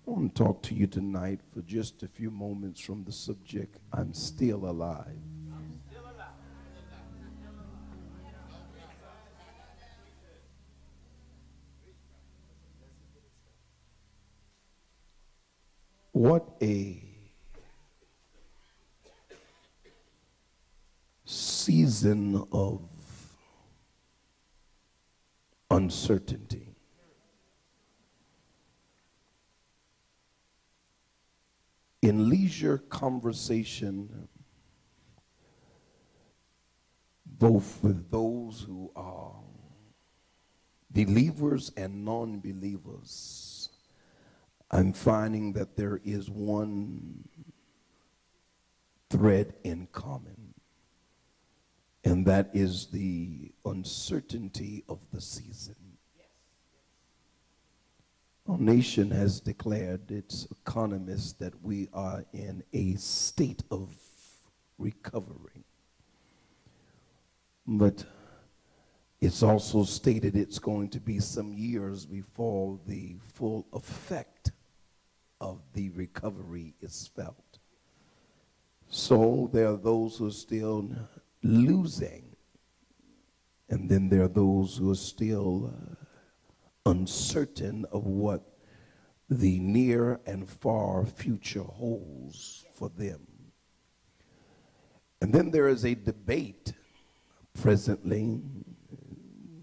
I want to talk to you tonight for just a few moments from the subject, I'm still alive. What a season of uncertainty. In leisure conversation, both with those who are believers and non-believers, I'm finding that there is one thread in common, and that is the uncertainty of the season. Our nation has declared, its economists, that we are in a state of recovery. But it's also stated it's going to be some years before the full effect of the recovery is felt. So there are those who are still losing, and then there are those who are still uncertain of what the near and far future holds for them. And then there is a debate presently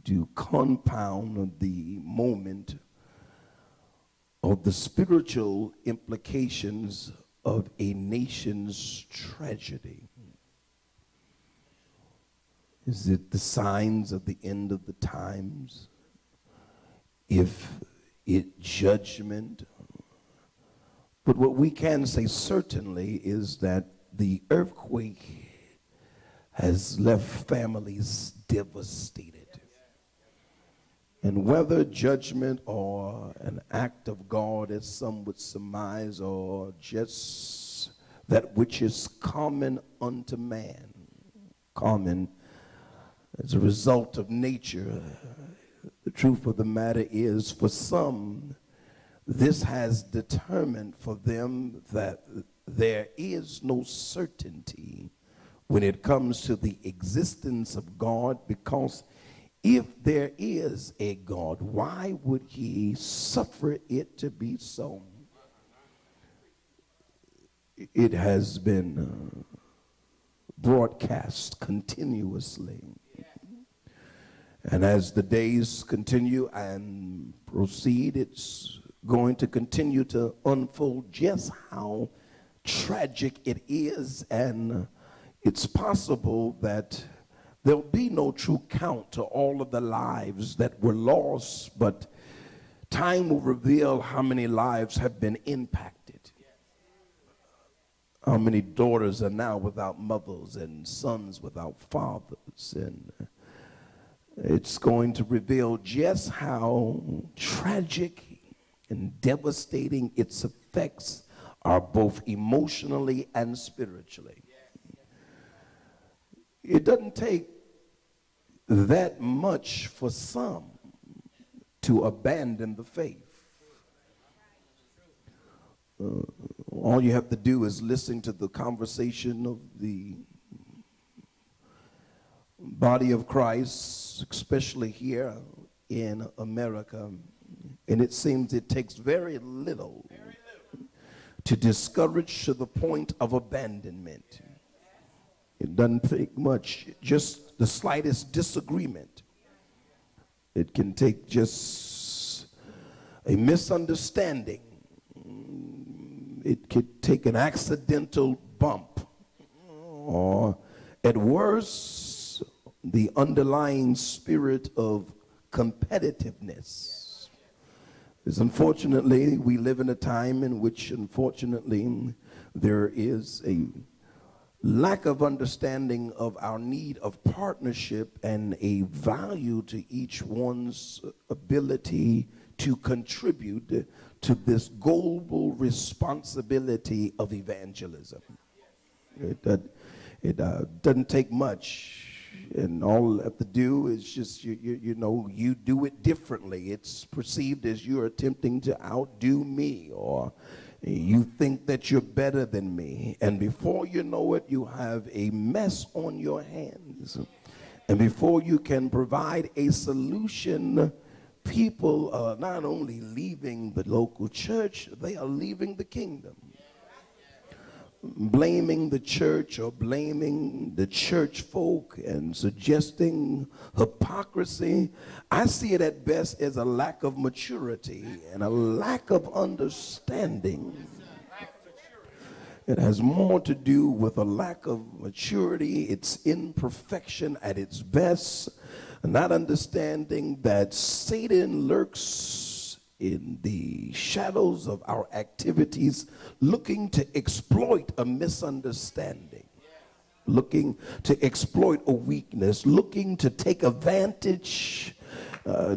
to compound the moment of the spiritual implications of a nation's tragedy. Is it the signs of the end of the times? If it judgment? But what we can say certainly is that the earthquake has left families devastated. And whether judgment or an act of God, as some would surmise, or just that which is common unto man, common as a result of nature, the truth of the matter is, for some, this has determined for them that there is no certainty when it comes to the existence of God, because if there is a God, why would he suffer it to be so? It has been broadcast continuously. And as the days continue and proceed, it's going to continue to unfold just how tragic it is. And it's possible that there'll be no true count to all of the lives that were lost, but time will reveal how many lives have been impacted. How many daughters are now without mothers and sons without fathers, and it's going to reveal just how tragic and devastating its effects are, both emotionally and spiritually. It doesn't take that much for some to abandon the faith. All you have to do is listen to the conversation of the body of Christ, especially here in America, and it seems it takes very little to discourage to the point of abandonment. It doesn't take much, just the slightest disagreement. It can take just a misunderstanding. It could take an accidental bump, or at worst, the underlying spirit of competitiveness. Because unfortunately, we live in a time in which, unfortunately, there is a lack of understanding of our need of partnership and a value to each one's ability to contribute to this global responsibility of evangelism. It doesn't take much and all I have to do is just, you know, you do it differently. It's perceived as you're attempting to outdo me, or you think that you're better than me. And before you know it, you have a mess on your hands. And before you can provide a solution, people are not only leaving the local church, they are leaving the kingdom. Blaming the church or blaming the church folk and suggesting hypocrisy. I see it at best as a lack of maturity and a lack of understanding. It has more to do with a lack of maturity. It's imperfection at its best. Not understanding that Satan lurks in the shadows of our activities, looking to exploit a misunderstanding, looking to exploit a weakness, looking to take advantage,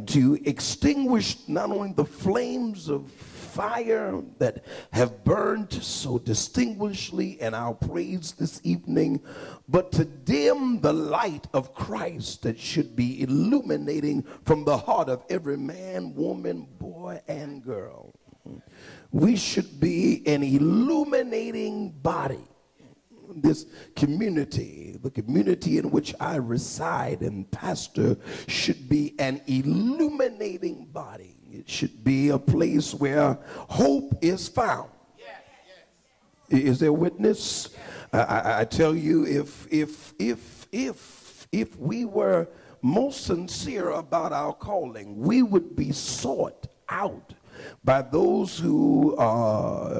to extinguish not only the flames of fire that have burned so distinguishedly in our praise this evening, but to dim the light of Christ that should be illuminating from the heart of every man, woman, boy, and girl. We should be an illuminating body. This community, the community in which I reside and pastor, should be an illuminating body. It should be a place where hope is found. Is there witness? I tell you, if we were most sincere about our calling, we would be sought out by those who are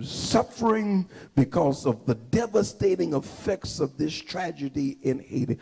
suffering because of the devastating effects of this tragedy in Haiti.